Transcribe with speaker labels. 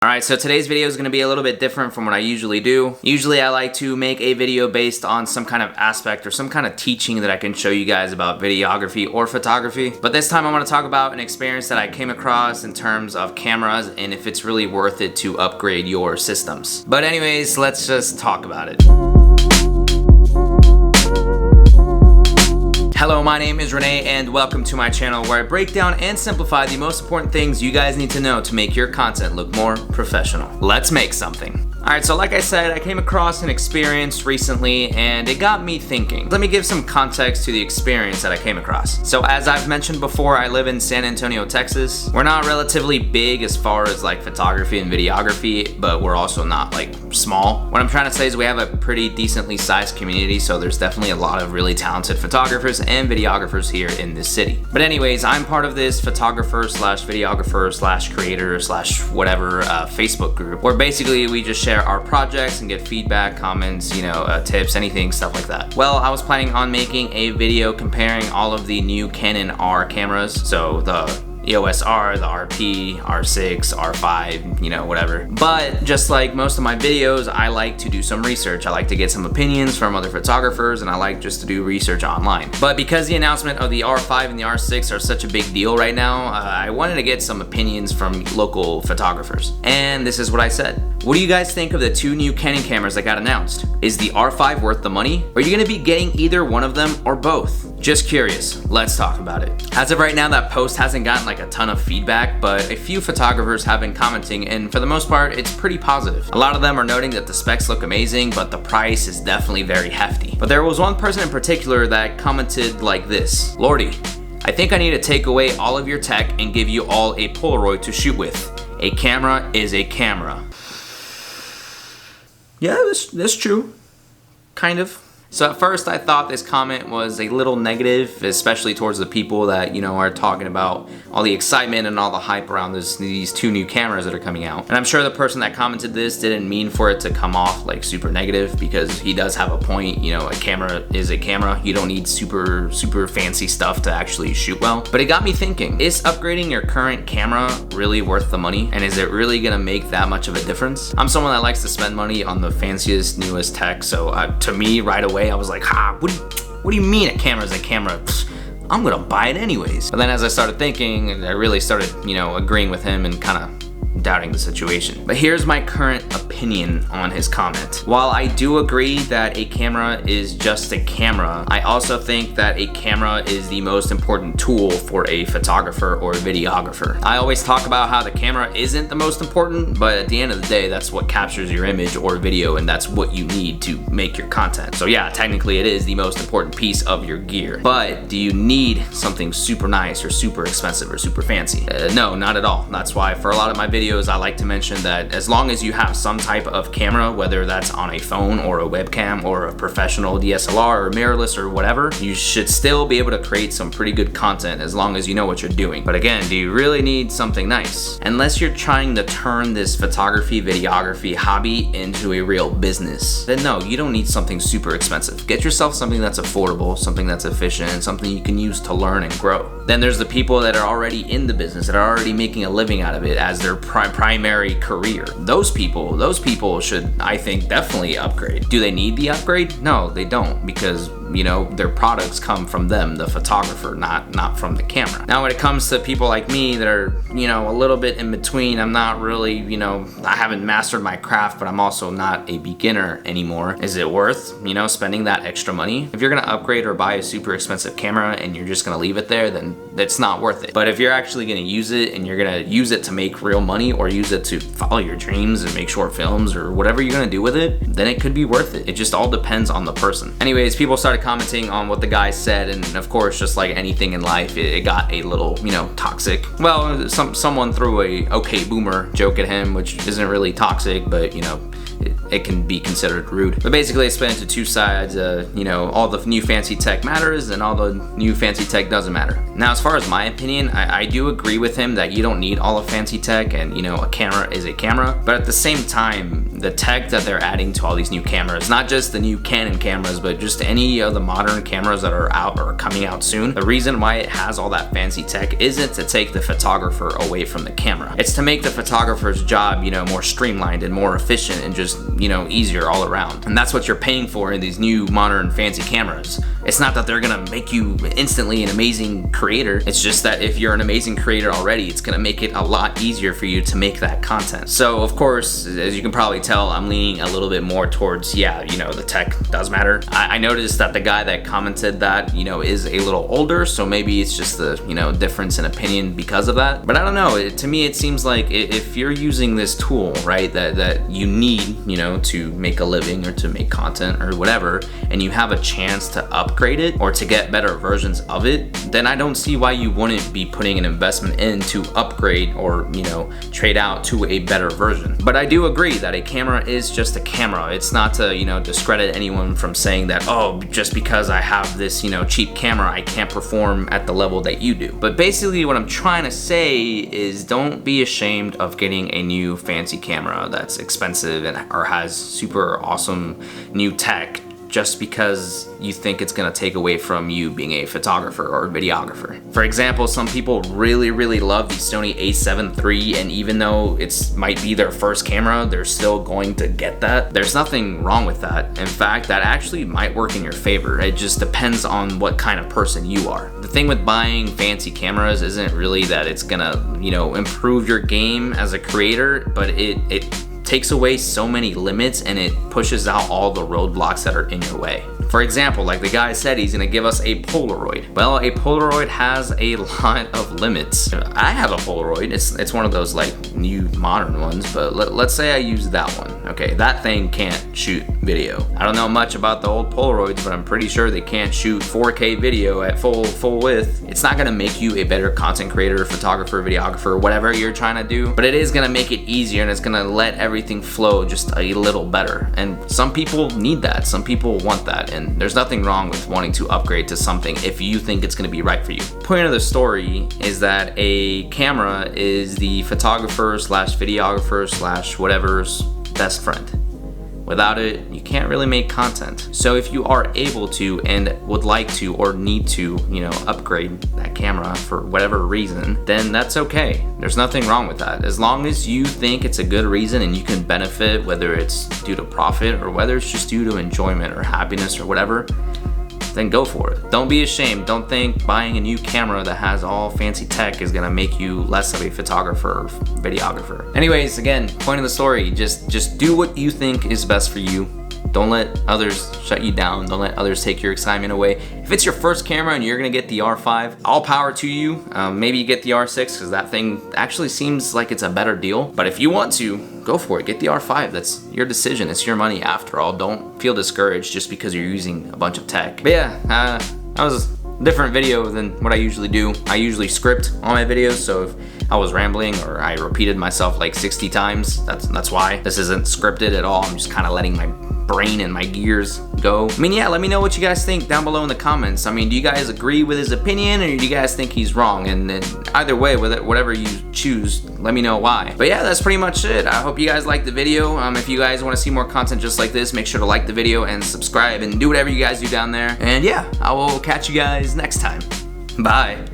Speaker 1: Alright, so today's video is going to be a little bit different from what I usually do. Usually I like to make a video based on some kind of aspect or some kind of teaching that I can show you guys about videography or photography. But this time I want to talk about an experience that I came across in terms of cameras and if it's really worth it to upgrade your systems. But anyways, let's just talk about it. Hello, my name is Renee and welcome to my channel where I break down and simplify the most important things you guys need to know to make your content look more professional. Let's make something. Alright, so like I said, I came across an experience recently and it got me thinking. Let me give some context to the experience that I came across. So as I've mentioned before, I live in San Antonio, Texas. We're not relatively big as far as like photography and videography, but we're also not like small. What I'm trying to say is we have a pretty decently sized community, so there's definitely a lot of really talented photographers and videographers here in this city. But anyways, I'm part of this photographer slash videographer slash creator slash whatever Facebook group where basically we just share our projects and get feedback, comments, tips, anything, stuff like that. Well, I was planning on making a video comparing all of the new Canon R cameras, so the EOS R, the RP, R6, R5, whatever. But just like most of my videos, I like to do some research. I like to get some opinions from other photographers and I like just to do research online. But because the announcement of the R5 and the R6 are such a big deal right now, I wanted to get some opinions from local photographers. And this is what I said. What do you guys think of the two new Canon cameras that got announced? Is the R5 worth the money? Are you gonna be getting either one of them or both? Just curious, let's talk about it. As of right now, that post hasn't gotten like a ton of feedback, but a few photographers have been commenting and for the most part, it's pretty positive. A lot of them are noting that the specs look amazing, but the price is definitely very hefty. But there was one person in particular that commented like this: Lordy, I think I need to take away all of your tech and give you all a Polaroid to shoot with. A camera is a camera. Yeah, that's true. Kind of. So at first I thought this comment was a little negative, especially towards the people that, are talking about all the excitement and all the hype around these two new cameras that are coming out. And I'm sure the person that commented this didn't mean for it to come off like super negative, because he does have a point. A camera is a camera. You don't need super fancy stuff to actually shoot well. But it got me thinking, is upgrading your current camera really worth the money? And is it really gonna make that much of a difference? I'm someone that likes to spend money on the fanciest, newest tech, so to me right away I was like, what do you mean a camera is a camera? Pfft, I'm gonna buy it anyways. But then as I started thinking, I really started, agreeing with him and kind of doubting the situation. But here's my current opinion on his comment. While I do agree that a camera is just a camera, I also think that a camera is the most important tool for a photographer or a videographer. I always talk about how the camera isn't the most important, but at the end of the day, that's what captures your image or video, and that's what you need to make your content. So yeah, technically it is the most important piece of your gear. But do you need something super nice or super expensive or super fancy? No, not at all. That's why for a lot of my videos, I like to mention that as long as you have some type of camera, whether that's on a phone or a webcam or a professional DSLR or mirrorless or whatever, you should still be able to create some pretty good content as long as you know what you're doing. But again, do you really need something nice? Unless you're trying to turn this photography, videography hobby into a real business, then no, you don't need something super expensive. Get yourself something that's affordable, something that's efficient, something you can use to learn and grow. Then there's the people that are already in the business, that are already making a living out of it as their primary career. Those people should, I think, definitely upgrade. Do they need the upgrade? No, they don't, because their products come from them, the photographer, not from the camera. Now when it comes to people like me that are, a little bit in between, I'm not really, I haven't mastered my craft, but I'm also not a beginner anymore. Is it worth, spending that extra money? If you're gonna upgrade or buy a super expensive camera and you're just gonna leave it there, then that's not worth it. But if you're actually gonna use it and you're gonna use it to make real money or use it to follow your dreams and make short films or whatever you're gonna do with it, then it could be worth it. It just all depends on the person. Anyways, people started commenting on what the guy said, and of course, just like anything in life, it got a little, toxic. Well, someone threw a okay boomer joke at him, which isn't really toxic, but it can be considered rude. But basically it's split into two sides. You know, all the new fancy tech matters and all the new fancy tech doesn't matter. Now, as far as my opinion, I do agree with him that you don't need all the fancy tech, and you know, a camera is a camera. But at the same time, the tech that they're adding to all these new cameras, not just the new Canon cameras, but just any of the modern cameras that are out or coming out soon, the reason why it has all that fancy tech isn't to take the photographer away from the camera. It's to make the photographer's job, you know, more streamlined and more efficient and just, you know, easier all around. And that's what you're paying for in these new modern fancy cameras. It's not that they're gonna make you instantly an amazing creator. It's just that if you're an amazing creator already, it's gonna make it a lot easier for you to make that content. So of course, as you can probably tell, I'm leaning a little bit more towards, yeah, you know, the tech does matter. I noticed that the guy that commented that, you know, is a little older, so maybe it's just the, you know, difference in opinion because of that. But I don't know, to me it seems like if you're using this tool, right, that you need, you know, to make a living or to make content or whatever, and you have a chance to upgrade it or to get better versions of it, then I don't see why you wouldn't be putting an investment in to upgrade or, you know, trade out to a better version. But I do agree that a camera is just a camera. It's not to, you know, discredit anyone from saying that, oh, just because I have this, you know, cheap camera, I can't perform at the level that you do. But basically what I'm trying to say is don't be ashamed of getting a new fancy camera that's expensive and or has super awesome new tech just because you think it's gonna take away from you being a photographer or videographer. For example, some people really love the Sony a7 III, and even though it's might be their first camera, they're still going to get that. There's nothing wrong with that. In fact, that actually might work in your favor. It just depends on what kind of person you are. The thing with buying fancy cameras isn't really that it's gonna, you know, improve your game as a creator, but it takes away so many limits and it pushes out all the roadblocks that are in your way. For example, like the guy said, he's gonna give us a Polaroid. Well, a Polaroid has a lot of limits. I have a Polaroid. It's one of those like new modern ones, but let's say I use that one. Okay, that thing can't shoot video. I don't know much about the old Polaroids, but I'm pretty sure they can't shoot 4K video at full width. It's not gonna make you a better content creator, photographer, videographer, whatever you're trying to do, but it is gonna make it easier and it's gonna let everything flow just a little better. And some people need that. Some people want that. And there's nothing wrong with wanting to upgrade to something if you think it's gonna be right for you. Point of the story is that a camera is the photographer slash videographer slash whatever's best friend. Without it, you can't really make content. So if you are able to and would like to or need to, you know, upgrade that camera for whatever reason, then that's okay. There's nothing wrong with that. As long as you think it's a good reason and you can benefit, whether it's due to profit or whether it's just due to enjoyment or happiness or whatever, then go for it. Don't be ashamed. Don't think buying a new camera that has all fancy tech is gonna make you less of a photographer or videographer. Anyways, again, point of the story, just do what you think is best for you. Don't let others shut you down. Don't let others take your excitement away. If it's your first camera and you're gonna get the R5, all power to you. Maybe you get the R6 because that thing actually seems like it's a better deal. But if you want to, go for it. Get the R5. That's your decision. It's your money after all. Don't feel discouraged just because you're using a bunch of tech. But yeah, that was a different video than what I usually do. I usually script all my videos, so if I was rambling or I repeated myself like 60 times, that's why. This isn't scripted at all. I'm just kind of letting my brain and my gears go. I mean, yeah, let me know what you guys think down below in the comments. I mean, do you guys agree with his opinion or do you guys think he's wrong? And either way, whatever you choose, let me know why. But yeah, that's pretty much it. I hope you guys liked the video. If you guys want to see more content just like this, make sure to like the video and subscribe and do whatever you guys do down there. And yeah, I will catch you guys next time. Bye.